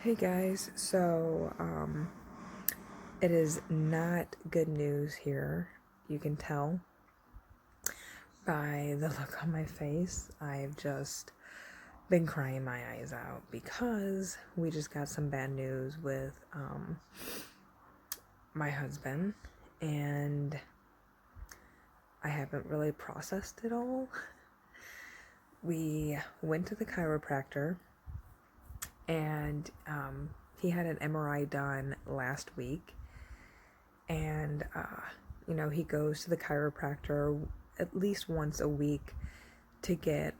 Hey guys, it is not good news here. You can tell by the look on my face. I've just been crying my eyes out because we just got some bad news with my husband, and I haven't really processed it all. We went to the chiropractor, and he had an MRI done last week, and he goes to the chiropractor at least once a week to get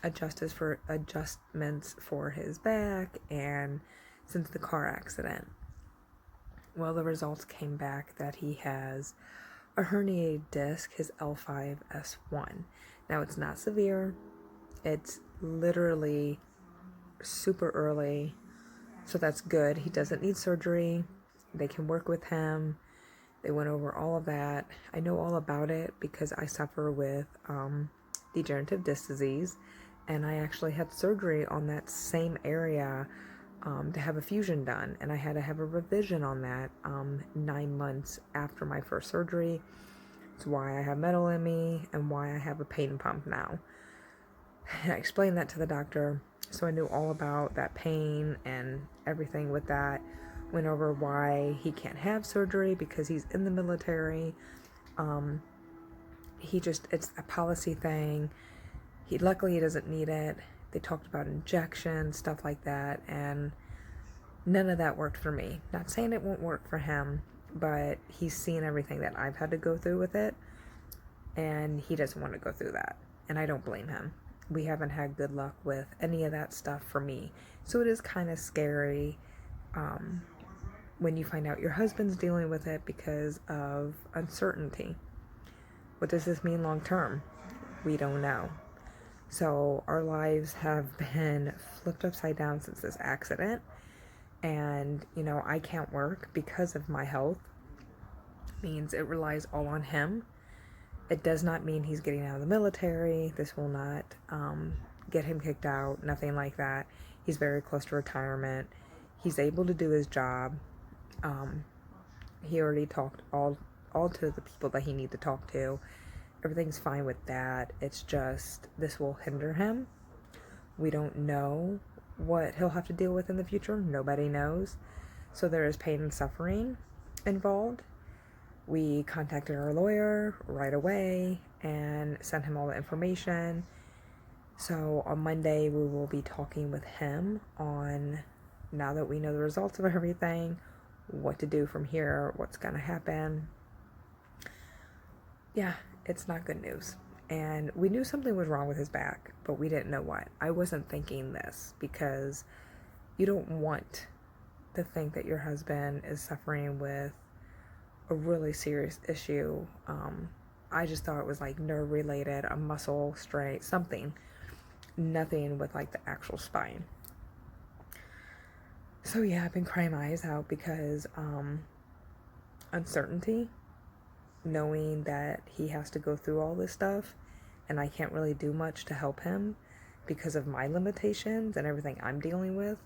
adjustments for his back and since the car accident. Well, the results came back that he has a herniated disc, his L5-S1. Now, it's not severe. It's literally super early, so that's good. He doesn't need surgery. They can work with him. They went over all of that. I know all about it because I suffer with degenerative disc disease, and I actually had surgery on that same area to have a fusion done, and I had to have a revision on that 9 months after my first surgery. It's why I have metal in me and why I have a pain pump now. And I explained that to the doctor, so I knew all about that pain and everything with that. Went over why he can't have surgery because he's in the military. It's a policy thing. Luckily he doesn't need it. They talked about injections, stuff like that, and none of that worked for me. Not saying it won't work for him, but he's seen everything that I've had to go through with it, and he doesn't want to go through that, and I don't blame him. We haven't had good luck with any of that stuff for me, so it is kind of scary when you find out your husband's dealing with it because of uncertainty. What does this mean long term? We don't know. So our lives have been flipped upside down since this accident. And, I can't work because of my health. It means it relies all on him. It does not mean he's getting out of the military. This will not get him kicked out. Nothing like that. He's very close to retirement. He's able to do his job. He already talked all to the people that he needs to talk to. Everything's fine with that. It's just this will hinder him. We don't know what he'll have to deal with in the future. Nobody knows. So there is pain and suffering involved. We contacted our lawyer right away and sent him all the information. So on Monday we will be talking with him on, now that we know the results of everything, what to do from here, what's going to happen. Yeah, it's not good news. And we knew something was wrong with his back, but we didn't know what. I wasn't thinking this because you don't want to think that your husband is suffering with a really serious issue. I just thought it was like nerve related, a muscle strain, something. Nothing with like the actual spine. So yeah, I've been crying my eyes out because uncertainty, knowing that he has to go through all this stuff and I can't really do much to help him because of my limitations and everything I'm dealing with,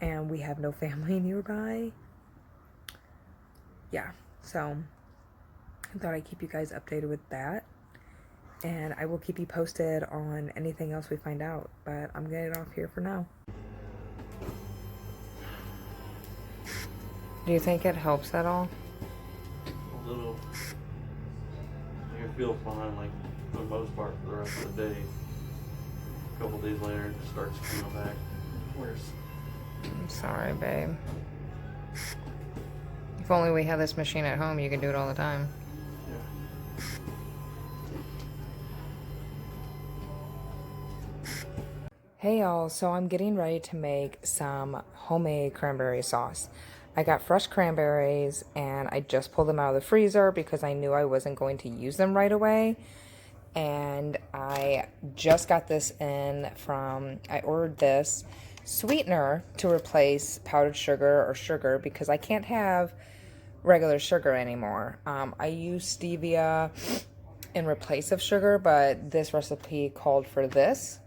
and we have no family nearby. Yeah, so I thought I'd keep you guys updated with that, and I will keep you posted on anything else we find out, but I'm gonna get off here for now. Do you think it helps at all? A little. You feel fine, like, for the most part, for the rest of the day. A couple days later, it just starts coming back worse. I'm sorry, babe. If only we had this machine at home, you could do it all the time. Yeah. Hey y'all, so I'm getting ready to make some homemade cranberry sauce. I got fresh cranberries and I just pulled them out of the freezer because I knew I wasn't going to use them right away. And I just got this I ordered this sweetener to replace powdered sugar or sugar because I can't have regular sugar anymore. I use stevia in replace of sugar, but this recipe called for this.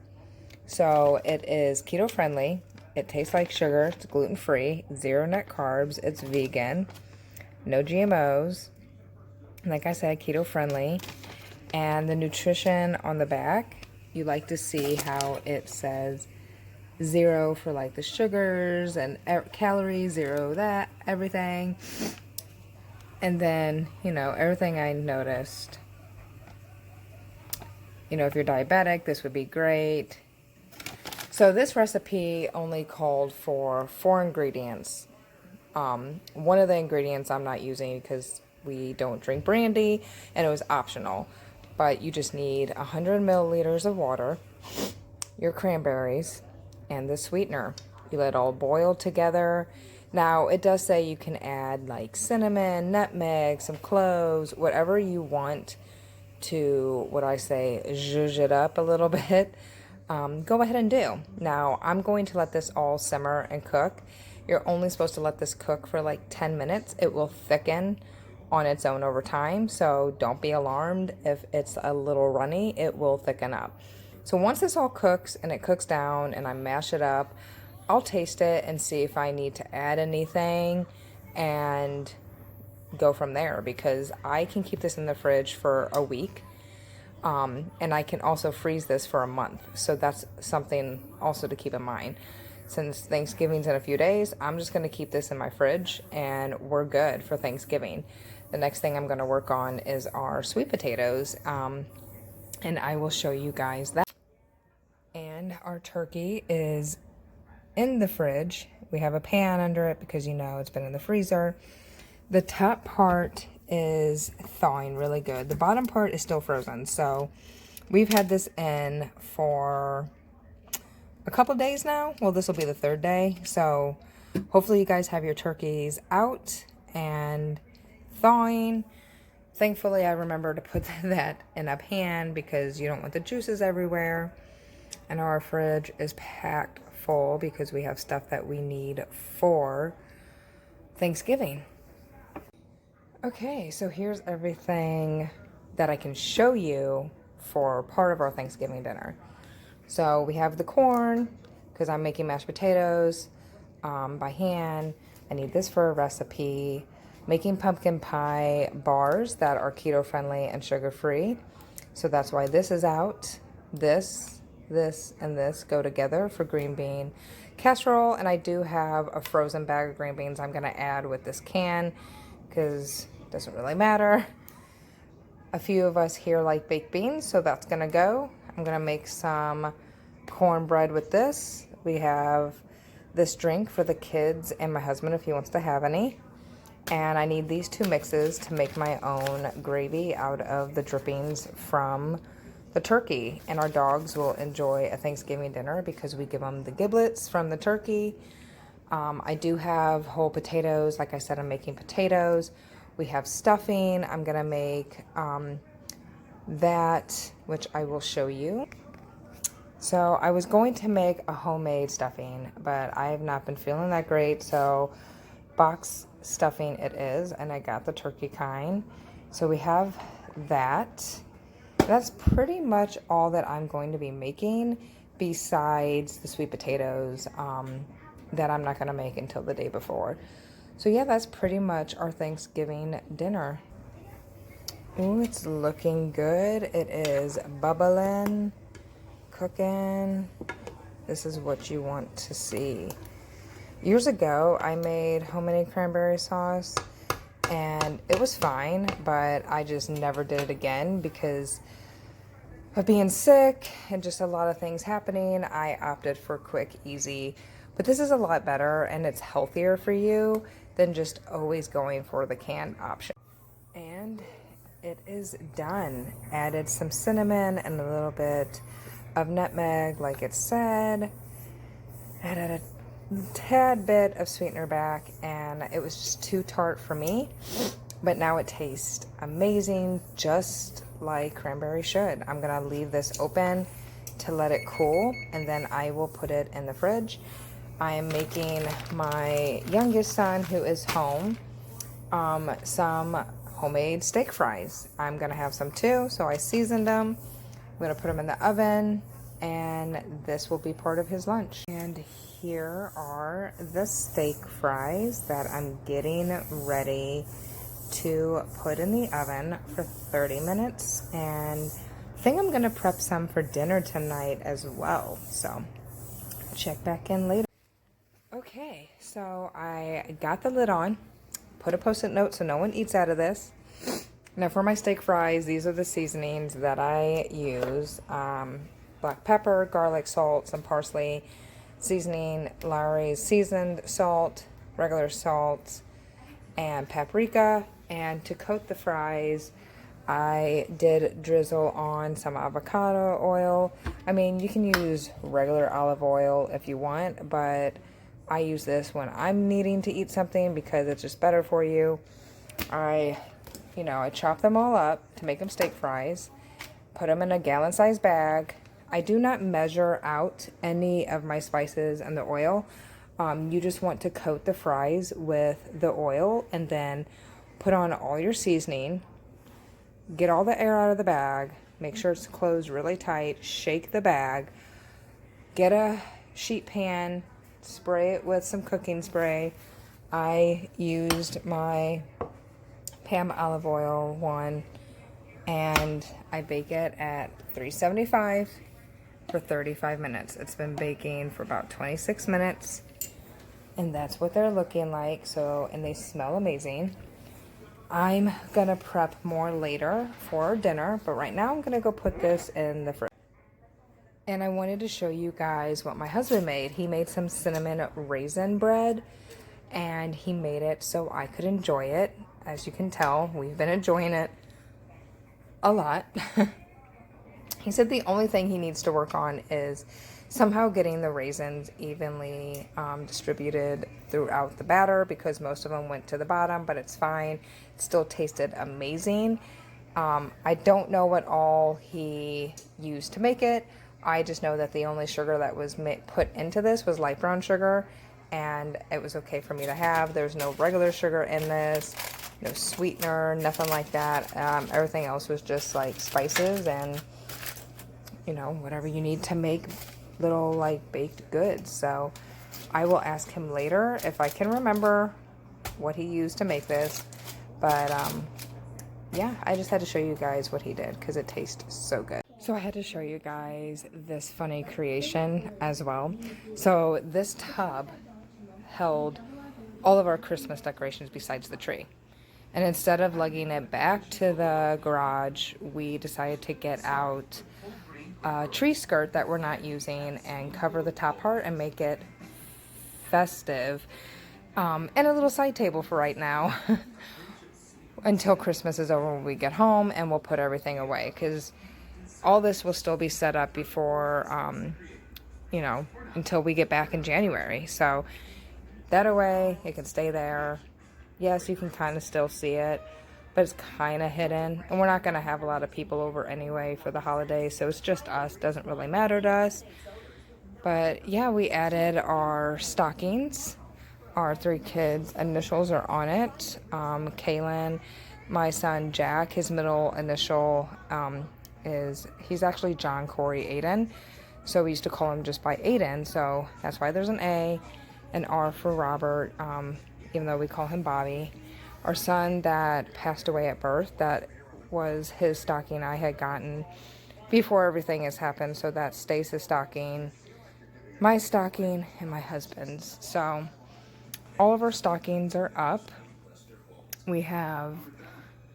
So it is keto friendly. It tastes like sugar. It's gluten-free, zero net carbs. It's vegan, no GMOs. Like I said, keto friendly. And the nutrition on the back, you like to see how it says zero for like the sugars and calories, zero that, everything. And then, you know, everything I noticed. You know, if you're diabetic, this would be great. So this recipe only called for 4 ingredients. One of the ingredients I'm not using because we don't drink brandy and it was optional. But you just need 100 milliliters of water, your cranberries, and the sweetener. You let it all boil together. Now, it does say you can add like cinnamon, nutmeg, some cloves, whatever you want to, what I say, zhuzh it up a little bit. Go ahead and do. Now, I'm going to let this all simmer and cook. You're only supposed to let this cook for like 10 minutes. It will thicken on its own over time, so don't be alarmed if it's a little runny. It will thicken up. So once this all cooks and it cooks down and I mash it up, I'll taste it and see if I need to add anything and go from there, because I can keep this in the fridge for a week. And I can also freeze this for a month. So that's something also to keep in mind. Since Thanksgiving's in a few days, I'm just going to keep this in my fridge and we're good for Thanksgiving. The next thing I'm going to work on is our sweet potatoes. And I will show you guys that. And our turkey is in the fridge. We have a pan under it because, you know, it's been in the freezer. The top part is thawing really good. The bottom part is still frozen. So we've had this in for a couple days now. Well, this will be the 3rd day. So hopefully you guys have your turkeys out and thawing. Thankfully, I remember to put that in a pan because you don't want the juices everywhere. And our fridge is packed full because we have stuff that we need for Thanksgiving. Okay, so here's everything that I can show you for part of our Thanksgiving dinner. So we have the corn, because I'm making mashed potatoes by hand. I need this for a recipe. Making pumpkin pie bars that are keto friendly and sugar free. So that's why this is out. This, and this go together for green bean casserole. And I do have a frozen bag of green beans I'm going to add with this can because it doesn't really matter. A few of us here like baked beans, so that's going to go. I'm going to make some cornbread with this. We have this drink for the kids and my husband if he wants to have any. And I need these 2 mixes to make my own gravy out of the drippings from the turkey. And our dogs will enjoy a Thanksgiving dinner because we give them the giblets from the turkey. I do have whole potatoes. Like I said, I'm making potatoes. We have stuffing. I'm going to make that, which I will show you. So I was going to make a homemade stuffing, but I have not been feeling that great. So box stuffing it is, and I got the turkey kind. So we have that. That's pretty much all that I'm going to be making besides the sweet potatoes that I'm not going to make until the day before. So yeah, that's pretty much our Thanksgiving dinner. Ooh, it's looking good. It is bubbling, cooking. This is what you want to see. Years ago, I made homemade cranberry sauce, and it was fine, but I just never did it again because of being sick and just a lot of things happening. I opted for quick, easy, but this is a lot better, and it's healthier for you than just always going for the canned option. And it is done. Added some cinnamon and a little bit of nutmeg, like it said. Added a tad bit of sweetener back, and it was just too tart for me, but now it tastes amazing, just like cranberry should. I'm gonna leave this open to let it cool, and then I will put it in the fridge. I am making my youngest son, who is home, some homemade steak fries. I'm gonna have some too, so I seasoned them. I'm gonna put them in the oven, and this will be part of his lunch. And here are the steak fries that I'm getting ready to put in the oven for 30 minutes, and I think I'm gonna prep some for dinner tonight as well, so check back in later. Okay, so I got the lid on, put a post-it note so no one eats out of this. Now for my steak fries, these are the seasonings that I use. Black pepper, garlic, salt, some parsley, seasoning, Lawry's seasoned salt, regular salt, and paprika. And to coat the fries, I did drizzle on some avocado oil. I mean, you can use regular olive oil if you want, but I use this when I'm needing to eat something because it's just better for you. I chop them all up to make them steak fries, put them in a gallon-sized bag. I do not measure out any of my spices and the oil. You just want to coat the fries with the oil and then put on all your seasoning, get all the air out of the bag, make sure it's closed really tight, shake the bag, get a sheet pan, spray it with some cooking spray. I used my Pam olive oil one, and I bake it at 375 for 35 minutes. It's been baking for about 26 minutes, and that's what they're looking like. So, and they smell amazing. I'm gonna prep more later for dinner, but right now I'm gonna go put this in the fridge. And I wanted to show you guys what my husband made. He made some cinnamon raisin bread, and he made it so I could enjoy it. As you can tell, we've been enjoying it a lot. He said the only thing he needs to work on is somehow getting the raisins evenly distributed throughout the batter, because most of them went to the bottom, but it's fine. It still tasted amazing. I don't know what all he used to make it. I just know that the only sugar that was put into this was light brown sugar, and it was okay for me to have. There's no regular sugar in this, no sweetener, nothing like that. Everything else was just like spices and, whatever you need to make little like baked goods. So I will ask him later if I can remember what he used to make this. But yeah, I just had to show you guys what he did because it tastes so good. So I had to show you guys this funny creation as well. So this tub held all of our Christmas decorations besides the tree. And instead of lugging it back to the garage, we decided to get out a tree skirt that we're not using and cover the top part and make it festive. And a little side table for right now until Christmas is over when we get home, and we'll put everything away because all this will still be set up before, until we get back in January. So that away, it can stay there. Yes, you can kind of still see it, but it's kind of hidden. And we're not going to have a lot of people over anyway for the holidays, so it's just us. Doesn't really matter to us. But yeah, we added our stockings. Our 3 kids' initials are on it. Kaylin, my son Jack, his middle initial he's actually John Corey Aiden. So we used to call him just by Aiden. So that's why there's an A, an R for Robert, even though we call him Bobby. Our son that passed away at birth, that was his stocking I had gotten before everything has happened. So that stays his stocking, my stocking, and my husband's. So all of our stockings are up. We have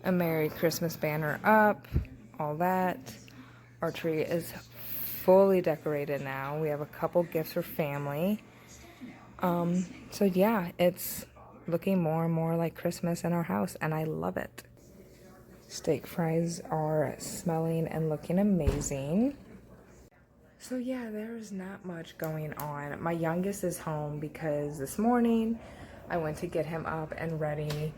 a Merry Christmas banner up, all that. Our tree is fully decorated now. We have a couple gifts for family. So yeah, it's looking more and more like Christmas in our house, and I love it. Steak fries are smelling and looking amazing. So yeah, there's not much going on. My youngest is home because this morning I went to get him up and ready.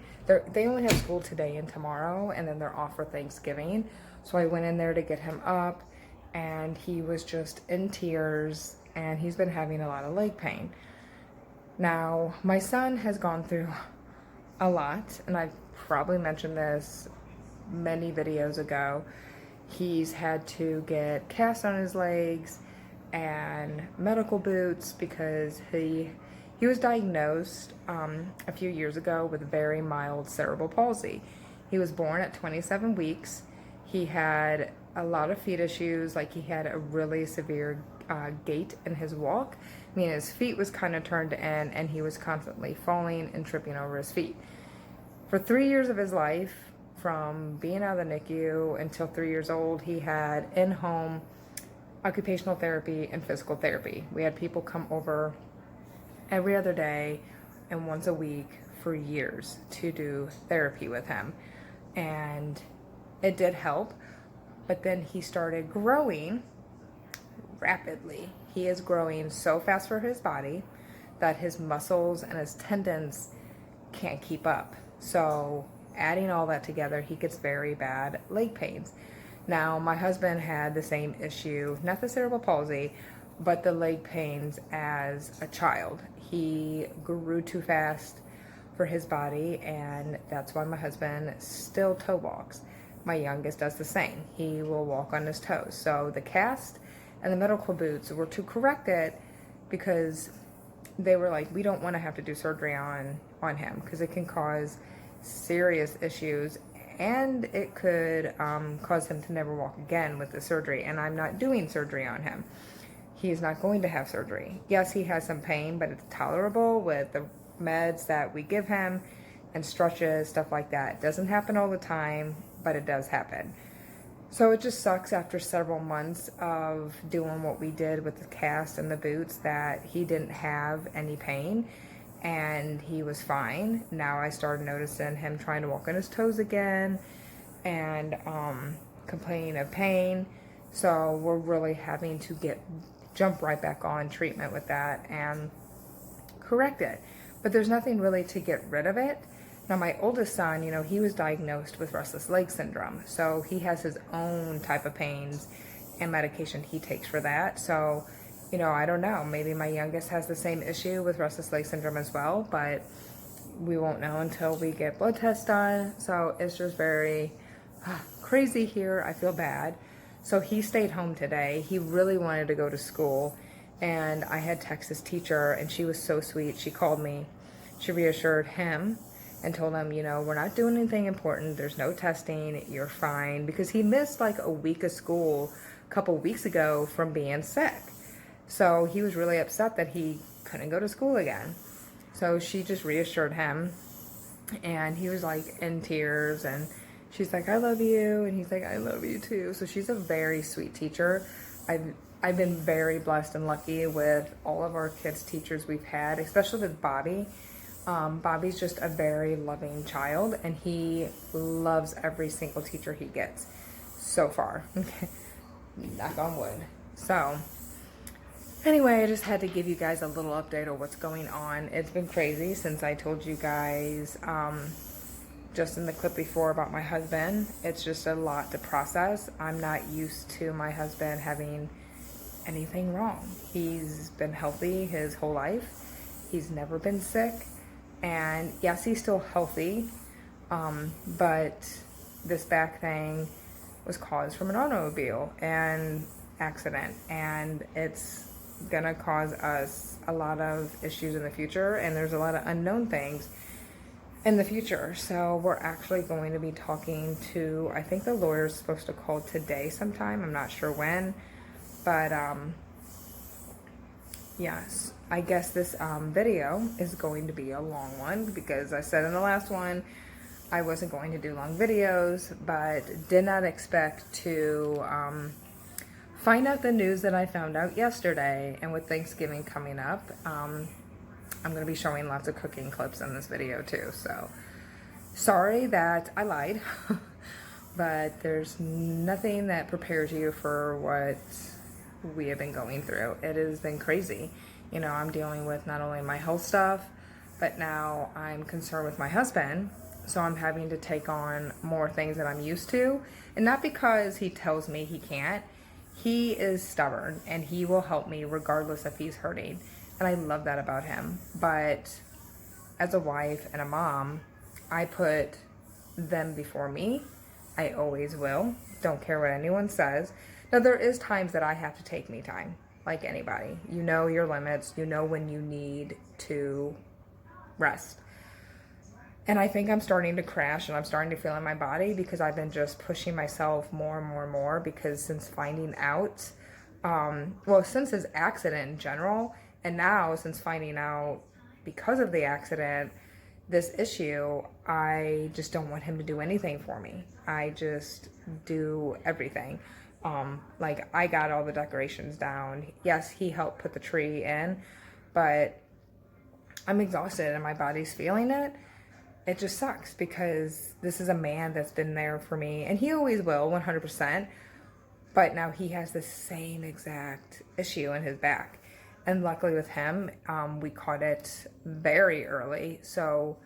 They only have school today and tomorrow, and then they're off for Thanksgiving. So I went in there to get him up, and he was just in tears, and he's been having a lot of leg pain. Now, my son has gone through a lot, and I've probably mentioned this many videos ago. He's had to get casts on his legs, and medical boots because he was diagnosed a few years ago with very mild cerebral palsy. He was born at 27 weeks. He had a lot of feet issues, like he had a really severe gait in his walk. I mean, his feet was kind of turned in, and he was constantly falling and tripping over his feet. For 3 years of his life, from being out of the NICU until 3 years old, he had in-home occupational therapy and physical therapy. We had people come over every other day and once a week for years to do therapy with him. And it did help, but then he started growing rapidly. He is growing so fast for his body that his muscles and his tendons can't keep up. So adding all that together, he gets very bad leg pains. Now, my husband had the same issue, not the cerebral palsy, but the leg pains as a child. He grew too fast for his body, and that's why my husband still toe walks. My youngest does the same. He will walk on his toes. So the cast and the medical boots were to correct it, because they were like, we don't want to have to do surgery on him because it can cause serious issues, and it could cause him to never walk again with the surgery. And I'm not doing surgery on him. He's not going to have surgery. Yes, he has some pain, but it's tolerable with the meds that we give him and stretches, stuff like that. It doesn't happen all the time, but it does happen. So it just sucks after several months of doing what we did with the cast and the boots that he didn't have any pain and he was fine. Now I started noticing him trying to walk on his toes again and complaining of pain. So we're really having to jump right back on treatment with that and correct it. But there's nothing really to get rid of it. Now, my oldest son, he was diagnosed with restless leg syndrome. So he has his own type of pains and medication he takes for that. So, I don't know. Maybe my youngest has the same issue with restless leg syndrome as well, but we won't know until we get blood tests done. So it's just very crazy here. I feel bad. So he stayed home today. He really wanted to go to school. And I had texted his teacher, and she was so sweet. She called me. She reassured him and told him, we're not doing anything important. There's no testing. You're fine. Because he missed like a week of school a couple weeks ago from being sick. So he was really upset that he couldn't go to school again. So she just reassured him. And he was like in tears. And she's like, I love you. And he's like, I love you too. So she's a very sweet teacher. I've been very blessed and lucky with all of our kids' teachers we've had, especially with Bobby. Bobby's just a very loving child, and he loves every single teacher he gets so far. Knock on wood. So anyway, I just had to give you guys a little update of what's going on. It's been crazy since I told you guys just in the clip before about my husband. It's just a lot to process. I'm not used to my husband having anything wrong. He's been healthy his whole life. He's never been sick. And yes, he's still healthy, but this back thing was caused from an automobile and accident, and it's gonna cause us a lot of issues in the future, and there's a lot of unknown things in the future. So we're actually going to be talking to, I think the lawyer's supposed to call today sometime. I'm not sure when, but yes, I guess this video is going to be a long one, because I said in the last one I wasn't going to do long videos, but did not expect to find out the news that I found out yesterday. And with Thanksgiving coming up, I'm going to be showing lots of cooking clips in this video too. So sorry that I lied, but there's nothing that prepares you for what we have been going through. It has been crazy. I'm dealing with not only my health stuff, but now I'm concerned with my husband. So I'm having to take on more things that I'm used to. And not because he tells me he can't. He is stubborn, and he will help me regardless if he's hurting. And I love that about him. But as a wife and a mom, I put them before me. I always will. Don't care what anyone says. Now, there is times that I have to take me time. like anybody. You know your limits. You know when you need to rest. And I think I'm starting to crash and I'm starting to feel in my body because I've been just pushing myself more and more and more because since finding out, since his accident in general, and now since finding out because of the accident, this issue, I just don't want him to do anything for me. I just do everything. Like I got all the decorations down. Yes, he helped put the tree in, but I'm exhausted and my body's feeling it. It just sucks because this is a man that's been there for me and he always will 100%. But now he has the same exact issue in his back. And luckily with him, we caught it very early. So,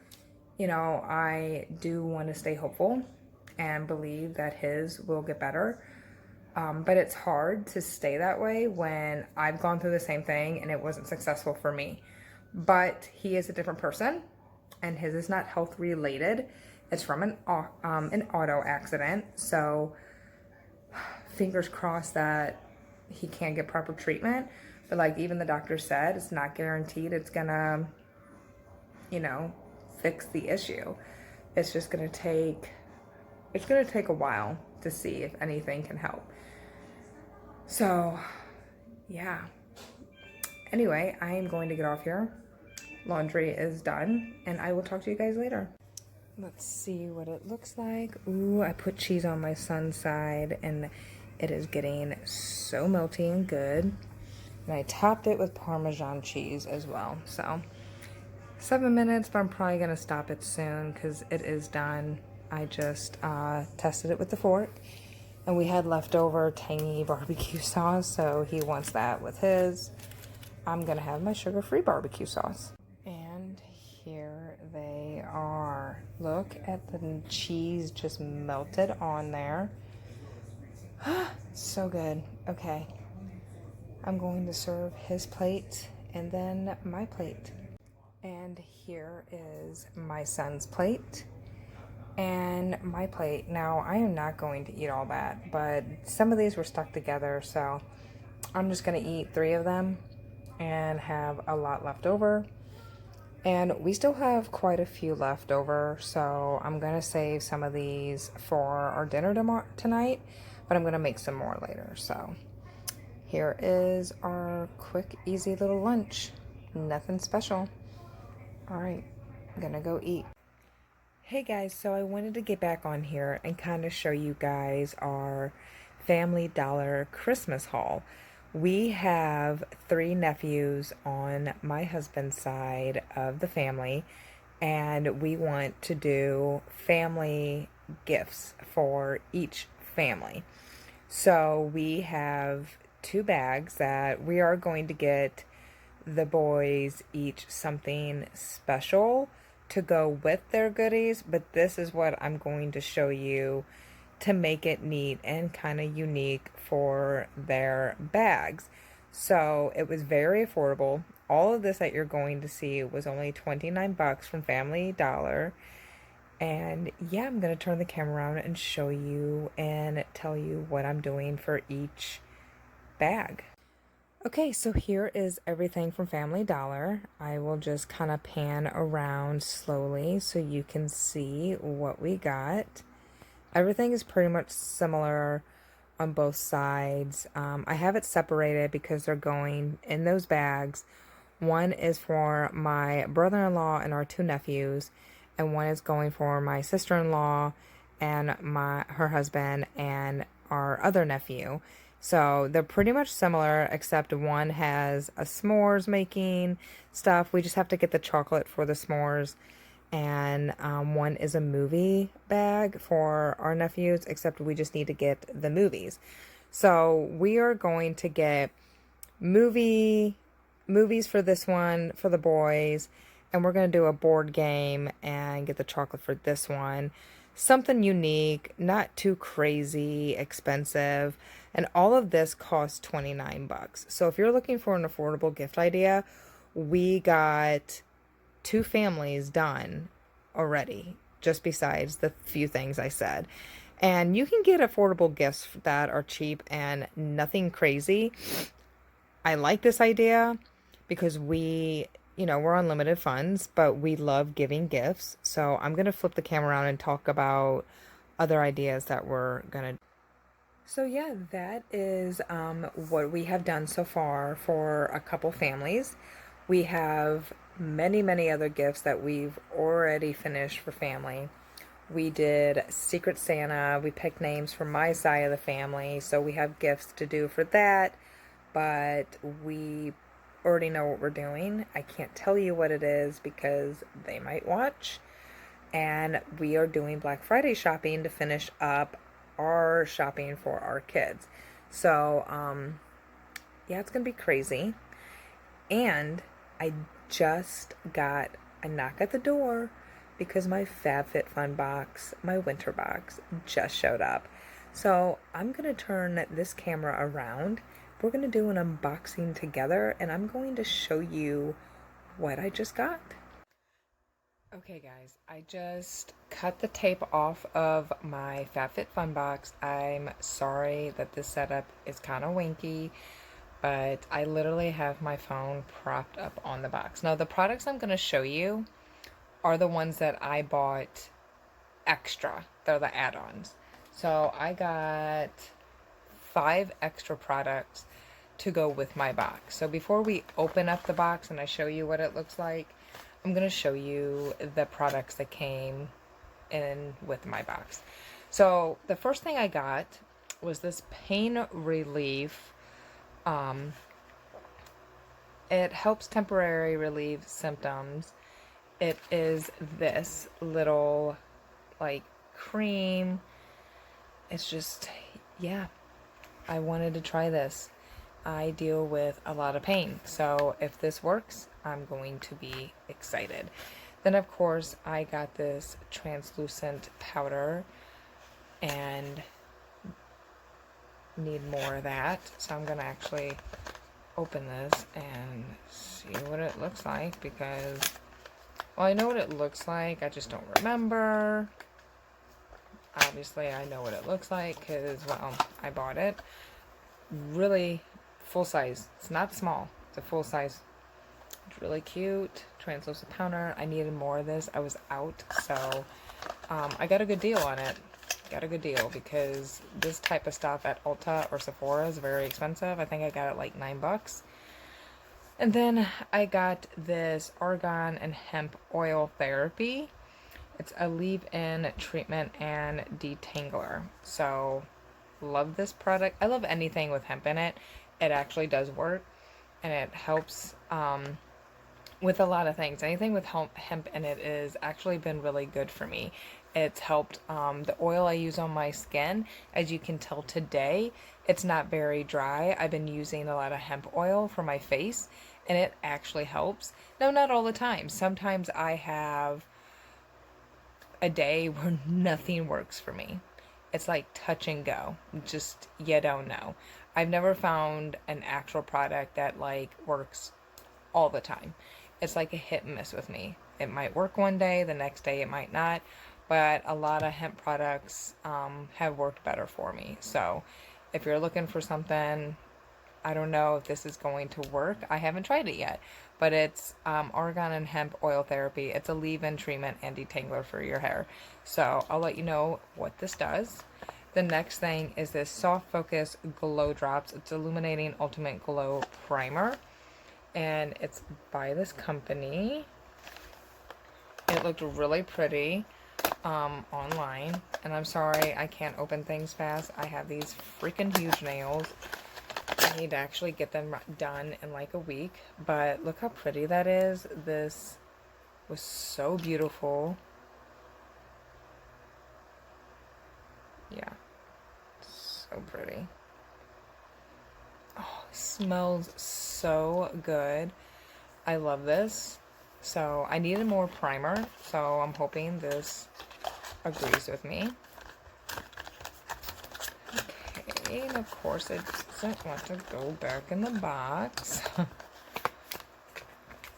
you know, I do want to stay hopeful and believe that his will get better. But it's hard to stay that way when I've gone through the same thing and it wasn't successful for me. But he is a different person and his is not health related. It's from an auto accident. So fingers crossed that he can get proper treatment. But like even the doctor said, it's not guaranteed it's gonna, you know, fix the issue. It's just gonna take a while to see if anything can help. So yeah. Anyway, I am going to get off here. Laundry is done and I will talk to you guys later. Let's see what it looks like. Ooh, I put cheese on my son's side and it is getting so melty and good. And I topped it with Parmesan cheese as well. So 7 minutes, but I'm probably gonna stop it soon because it is done. I just tested it with the fork and we had leftover tangy barbecue sauce, so he wants that with his. I'm gonna have my sugar-free barbecue sauce. And here they are. Look at the cheese just melted on there. So good. Okay. I'm going to serve his plate and then my plate. And here is my son's plate and my plate. Now, I am not going to eat all that, but some of these were stuck together, so I'm just going to eat 3 of them and have a lot left over. And we still have quite a few left over, so I'm going to save some of these for our dinner tonight, but I'm going to make some more later. So here is our quick, easy little lunch. Nothing special. All right, I'm going to go eat. Hey guys, so I wanted to get back on here and kind of show you guys our Family Dollar Christmas haul. We have 3 nephews on my husband's side of the family, and we want to do family gifts for each family. So we have 2 bags that we are going to get the boys each something special to go with their goodies, but this is what I'm going to show you to make it neat and kind of unique for their bags. So it was very affordable. All of this that you're going to see was only 29 bucks from Family Dollar. And yeah, I'm going to turn the camera around and show you and tell you what I'm doing for each bag. Okay, so here is everything from Family Dollar. I will just kind of pan around slowly so you can see what we got. Everything is pretty much similar on both sides. I have it separated because they're going in those bags. One is for my brother-in-law and our 2 nephews, and one is going for my sister-in-law and her husband and our other nephew. So they're pretty much similar, except one has a s'mores making stuff. We just have to get the chocolate for the s'mores. And one is a movie bag for our nephews, except we just need to get the movies. So we are going to get movies for this one for the boys, and we're going to do a board game and get the chocolate for this one. Something unique, not too crazy expensive, and all of this costs 29 bucks. So if you're looking for an affordable gift idea, we got 2 families done already, just besides the few things I said. And you can get affordable gifts that are cheap and nothing crazy I like this idea because we're on limited funds, but we love giving gifts. So I'm going to flip the camera around and talk about other ideas that we're going to. So yeah, that is what we have done so far for a couple families. We have many, many other gifts that we've already finished for family. We did Secret Santa. We picked names for my side of the family, so we have gifts to do for that, but we already know what we're doing. I can't tell you what it is because they might watch. And we are doing Black Friday shopping to finish up our shopping for our kids. So, yeah, it's going to be crazy. And I just got a knock at the door because my FabFitFun box, my winter box, just showed up. So I'm going to turn this camera around. We're going to do an unboxing together, and I'm going to show you what I just got. Okay guys, I just cut the tape off of my FabFitFun box. I'm sorry that this setup is kind of winky, but I literally have my phone propped up on the box. Now the products I'm going to show you are the ones that I bought extra. They're the add-ons. So I got 5 extra products to go with my box. So before we open up the box and I show you what it looks like, I'm going to show you the products that came in with my box. So the first thing I got was this pain relief. It helps temporarily relieve symptoms. It is this little like cream. It's just, yeah, I wanted to try this. I deal with a lot of pain, so if this works, I'm going to be excited. Then of course I got this translucent powder and need more of that, so I'm gonna actually open this and see what it looks like, because, well, I know what it looks like, I just don't remember. Obviously I know what it looks like because, well, I bought it. Really full size. It's not small. It's a full size. It's really cute. Translucent powder. I needed more of this. I was out, so I got a good deal on it. Got a good deal because this type of stuff at Ulta or Sephora is very expensive. I think I got it like $9. And then I got this argan and hemp oil therapy. It's a leave-in treatment and detangler. So love this product. I love anything with hemp in it. It actually does work, and it helps with a lot of things. Anything with hemp in it is actually been really good for me. It's helped the oil I use on my skin. As you can tell today, it's not very dry. I've been using a lot of hemp oil for my face, and it actually helps. No, not all the time. Sometimes I have a day where nothing works for me. It's like touch and go. Just, you don't know. I've never found an actual product that like works all the time. It's like a hit and miss with me. It might work one day, the next day it might not, but a lot of hemp products have worked better for me. So if you're looking for something, I don't know if this is going to work. I haven't tried it yet, but it's argan and hemp oil therapy. It's a leave-in treatment and detangler for your hair. So I'll let you know what this does. The next thing is this Soft Focus Glow Drops. It's Illuminating Ultimate Glow Primer, and it's by this company. It looked really pretty online, and I'm sorry I can't open things fast. I have these freaking huge nails. I need to actually get them done in like a week, but look how pretty that is. This was so beautiful. Yeah, so pretty. Oh, it smells so good. I love this. So I needed more primer, so I'm hoping this agrees with me. Okay, and of course it doesn't want to go back in the box.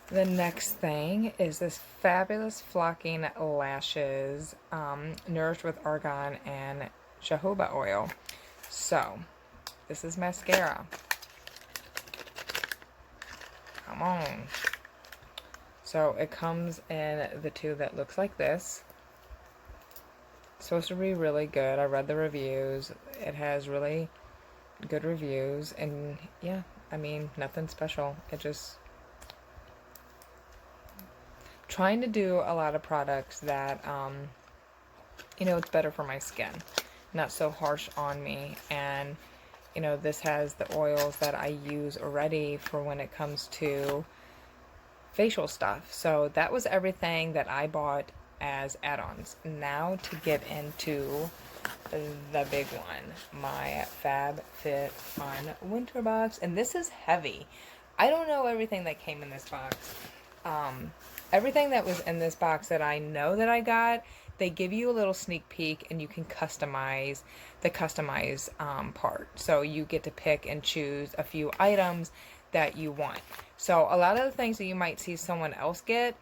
The next thing is this fabulous flocking lashes, nourished with argan and jojoba oil. So this is mascara. Come on. So it comes in the tube that looks like this. It's supposed to be really good. I read the reviews. It has really good reviews. And yeah, I mean, nothing special. It just... trying to do a lot of products that, you know, it's better for my skin. Not so harsh on me. And, you know, this has the oils that I use already for when it comes to facial stuff. So that was everything that I bought as add-ons. Now to get into the big one, my FabFitFun winter box. And this is heavy. I don't know everything that came in this box. Everything that was in this box that I know that I got, they give you a little sneak peek and you can customize the part. So you get to pick and choose a few items that you want. So a lot of the things that you might see someone else get,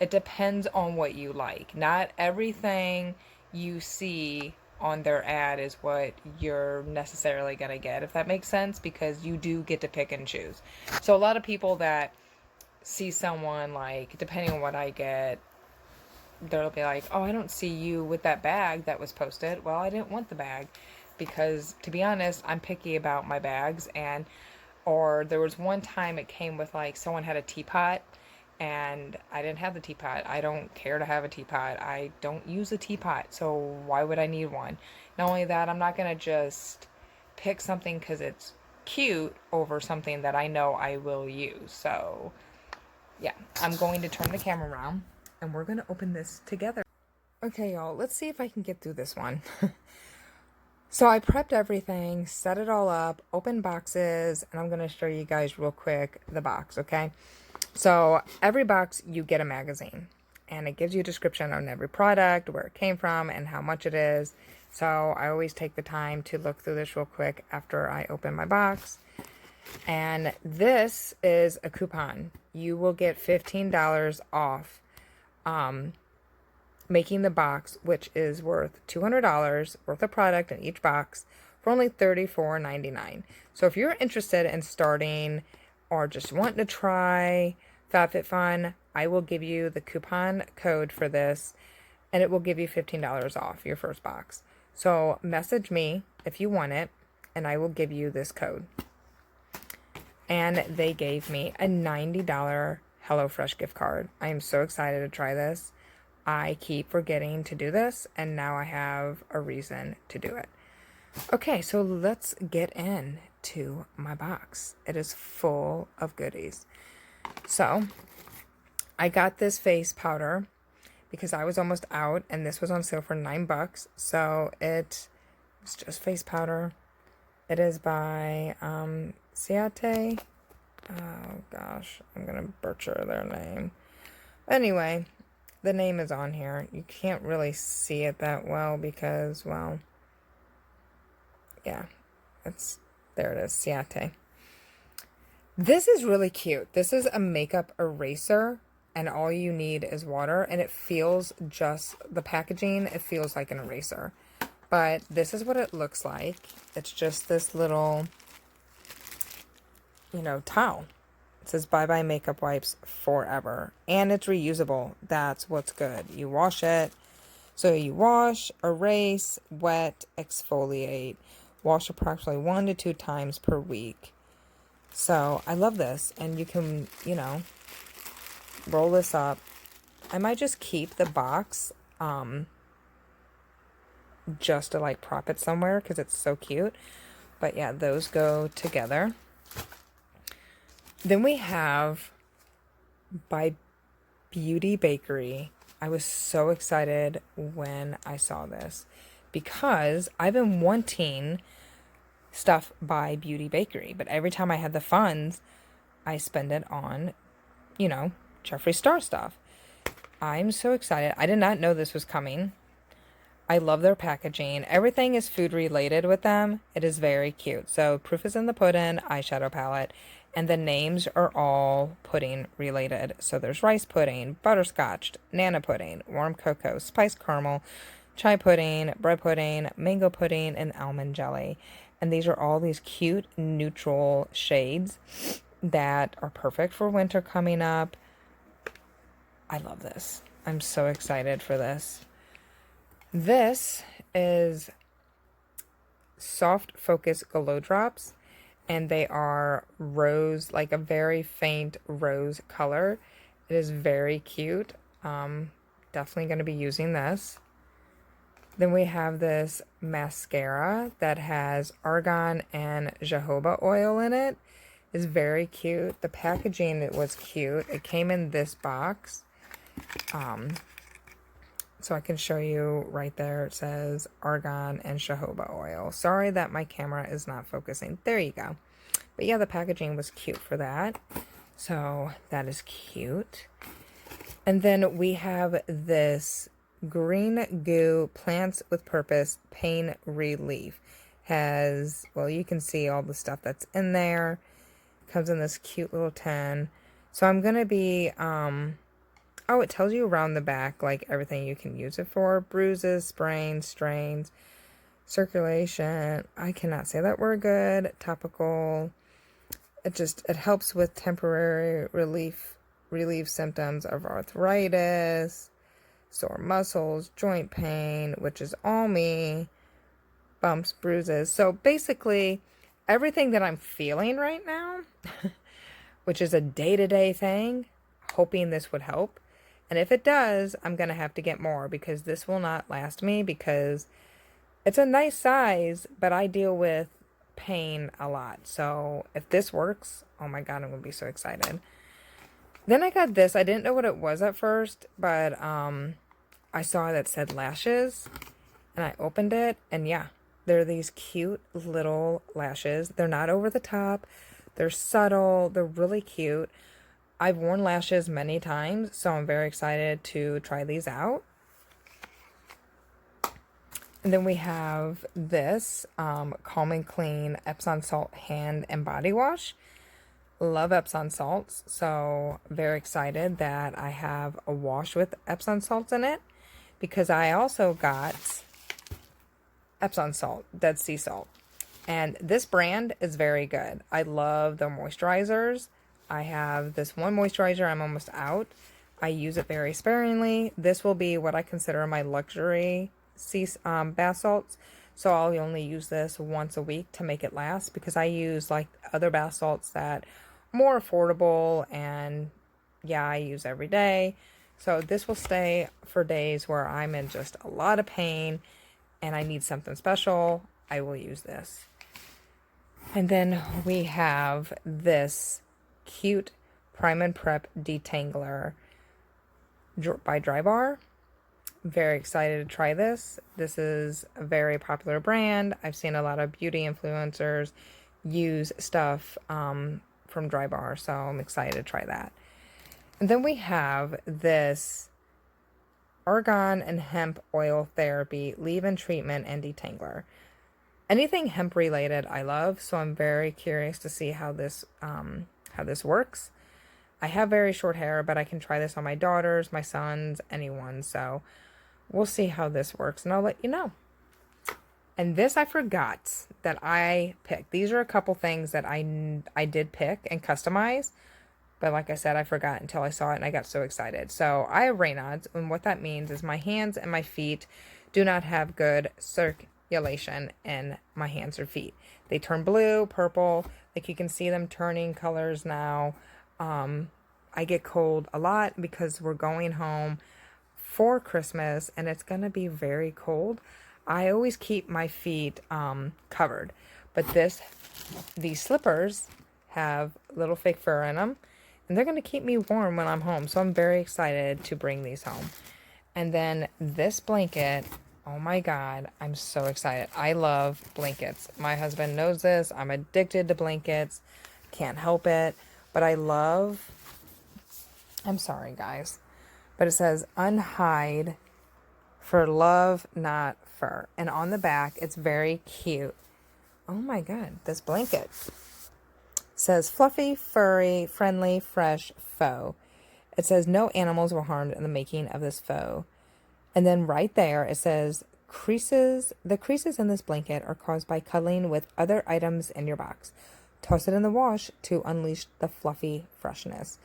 it depends on what you like. Not everything you see on their ad is what you're necessarily going to get, if that makes sense, because you do get to pick and choose. So a lot of people that see someone, like, depending on what I get, they'll be like, oh, I don't see you with that bag that was posted. Well, I didn't want the bag because, to be honest, I'm picky about my bags. And or there was one time it came with, like, someone had a teapot and I didn't have the teapot. I don't care to have a teapot. I don't use a teapot, so why would I need one? Not only that, I'm not gonna just pick something because it's cute over something that I know I will use. So yeah, I'm going to turn the camera around and we're going to open this together. Okay, y'all, let's see if I can get through this one. So I prepped everything, set it all up, opened boxes, and I'm going to show you guys real quick the box, okay? So every box, you get a magazine, and it gives you a description on every product, where it came from, and how much it is. So I always take the time to look through this real quick after I open my box. And this is a coupon. You will get $15 off making the box, which is worth $200 worth of product in each box for only $34.99. So if you're interested in starting or just wanting to try FabFitFun, I will give you the coupon code for this and it will give you $15 off your first box. So message me if you want it and I will give you this code. And they gave me a $90 HelloFresh gift card. I am so excited to try this. I keep forgetting to do this, and now I have a reason to do it. Okay, so let's get into my box. It is full of goodies. So, I got this face powder because I was almost out, and this was on sale for $9. So, it's just face powder. It is by Ciate. Oh gosh, I'm gonna butcher their name. Anyway, the name is on here. You can't really see it that well because, well, yeah, there it is, Ciate. This is really cute. This is a makeup eraser, and all you need is water, and it feels just, the packaging, it feels like an eraser. But this is what it looks like. It's just this little, you know, towel. It says bye-bye makeup wipes forever. And it's reusable. That's what's good. You wash it. So you wash, erase, wet, exfoliate. Wash approximately 1 to 2 times per week. So I love this. And you can, you know, roll this up. I might just keep the box just to like prop it somewhere because it's so cute. But yeah, those go together. Then we have by Beauty Bakery. I was so excited when I saw this because I've been wanting stuff by Beauty Bakery, but every time I had the funds, I spend it on, you know, Jeffree Star stuff. I'm so excited. I did not know this was coming. I love their packaging. Everything is food related with them. It is very cute. So Proof is in the Pudding eyeshadow palette. And the names are all pudding related. So there's rice pudding, butterscotch, nana pudding, warm cocoa, spiced caramel, chai pudding, bread pudding, mango pudding, and almond jelly. And these are all these cute neutral shades. that are perfect for winter coming up. I love this. I'm so excited for this. This is Soft Focus Glow Drops, and they are rose, like a very faint rose color. It is very cute. Definitely going to be using this. Then we have this mascara that has argan and jojoba oil in it. It's very cute. The packaging was cute. It came in this box. So I can show you right there. It says argan and jojoba oil. Sorry that my camera is not focusing. There you go. But yeah, the packaging was cute for that. So that is cute. And then we have this Green Goo Plants with Purpose Pain Relief. Has, well, you can see all the stuff that's in there. Comes in this cute little tin. So I'm going to be, oh, it tells you around the back, like, everything you can use it for. Bruises, sprains, strains, circulation. I cannot say that word good. Topical. It helps with temporary relief symptoms of arthritis, sore muscles, joint pain, which is all me, bumps, bruises. So basically, everything that I'm feeling right now, which is a day-to-day thing, hoping this would help. And if it does, I'm going to have to get more because this will not last me because it's a nice size, but I deal with pain a lot. So if this works, oh my God, I'm going to be so excited. Then I got this. I didn't know what it was at first, but I saw that said lashes and I opened it and yeah, they're these cute little lashes. They're not over the top. They're subtle. They're really cute. I've worn lashes many times, so I'm very excited to try these out. And then we have this Calm and Clean Epsom Salt Hand and Body Wash. Love Epsom salts, so very excited that I have a wash with Epsom salts in it because I also got Epsom salt, Dead Sea salt. And this brand is very good. I love the moisturizers. I have this one moisturizer. I'm almost out. I use it very sparingly. This will be what I consider my luxury bath salts. So I'll only use this once a week to make it last because I use like other bath salts that are more affordable and yeah, I use every day. So this will stay for days where I'm in just a lot of pain and I need something special. I will use this. And then we have this cute Prime and Prep Detangler by Drybar. Very excited to try this. This is a very popular brand. I've seen a lot of beauty influencers use stuff from Drybar, so I'm excited to try that. And then we have this Argan and Hemp Oil Therapy Leave-In Treatment and Detangler. Anything hemp related I love, so I'm very curious to see how this works. I have very short hair, but I can try this on my daughters, my sons, anyone. So we'll see how this works and I'll let you know. And this I forgot that I picked. These are a couple things that I did pick and customize. But like I said, I forgot until I saw it and I got so excited. So I have Raynaud's, and what that means is my hands and my feet do not have good circulation in my hands or feet. They turn blue, purple, like you can see them turning colors now. I get cold a lot because we're going home for Christmas and it's going to be very cold. I always keep my feet covered, but these slippers have little fake fur in them and they're going to keep me warm when I'm home. So I'm very excited to bring these home. And then this blanket, oh my God, I'm so excited. I love blankets. My husband knows this. I'm addicted to blankets. Can't help it. But I'm sorry guys, but it says unhide for love, not fur. And on the back, it's very cute. Oh my God, this blanket says fluffy, furry, friendly, fresh faux. It says no animals were harmed in the making of this faux. And then right there, it says the creases in this blanket are caused by cuddling with other items in your box. toss it in the wash to unleash the fluffy freshness.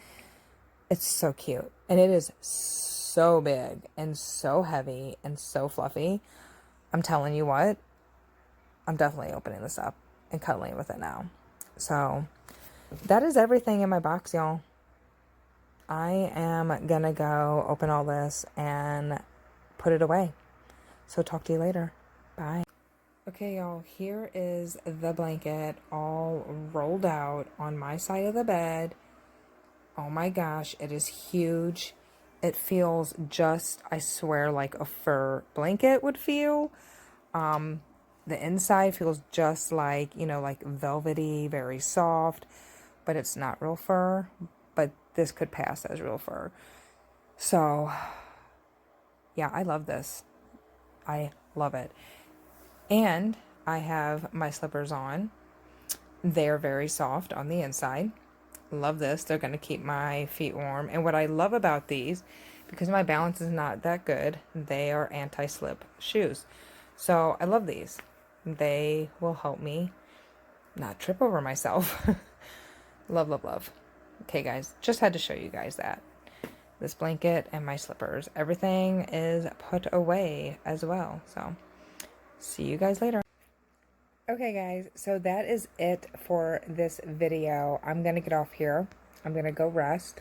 It's so cute. And it is so big and so heavy and so fluffy. I'm telling you what, I'm definitely opening this up and cuddling with it now. So that is everything in my box, y'all. I am gonna go open all this and put it away. So talk to you later. Bye. Okay, y'all, here is the blanket all rolled out on my side of the bed. Oh my gosh, it is huge. It feels just, I swear, like a fur blanket would feel. The inside feels just like, you know, like velvety, very soft, but it's not real fur. But this could pass as real fur. So, yeah, I love this. I love it. And I have my slippers on. They're very soft on the inside. Love this. They're going to keep my feet warm. And what I love about these, because my balance is not that good, they are anti-slip shoes. So I love these. They will help me not trip over myself. Love, love, love. Okay, guys, just had to show you guys that. This blanket and my slippers. Everything is put away as well. So see you guys later. Okay, guys, so that is it for this video. I'm going to get off here. I'm going to go rest.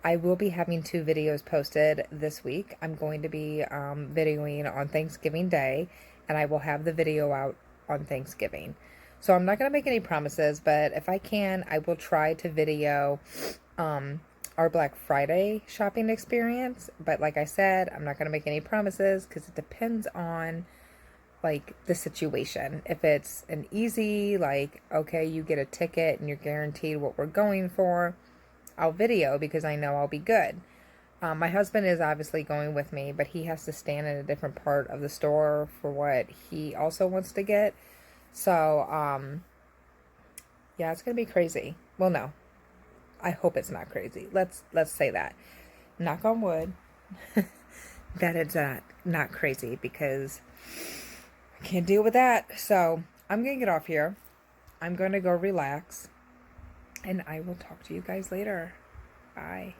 I will be having 2 videos posted this week. I'm going to be videoing on Thanksgiving Day, and I will have the video out on Thanksgiving. So I'm not going to make any promises, but if I can, I will try to video our Black Friday shopping experience. But like I said, I'm not going to make any promises because it depends on like the situation. If it's an easy, like, okay, you get a ticket and you're guaranteed what we're going for, I'll video because I know I'll be good. My husband is obviously going with me, but he has to stand in a different part of the store for what he also wants to get. So, yeah, it's going to be crazy. Well, no, I hope it's not crazy. Let's say that. Knock on wood. That it's not crazy because I can't deal with that. So I'm going to get off here. I'm going to go relax. And I will talk to you guys later. Bye.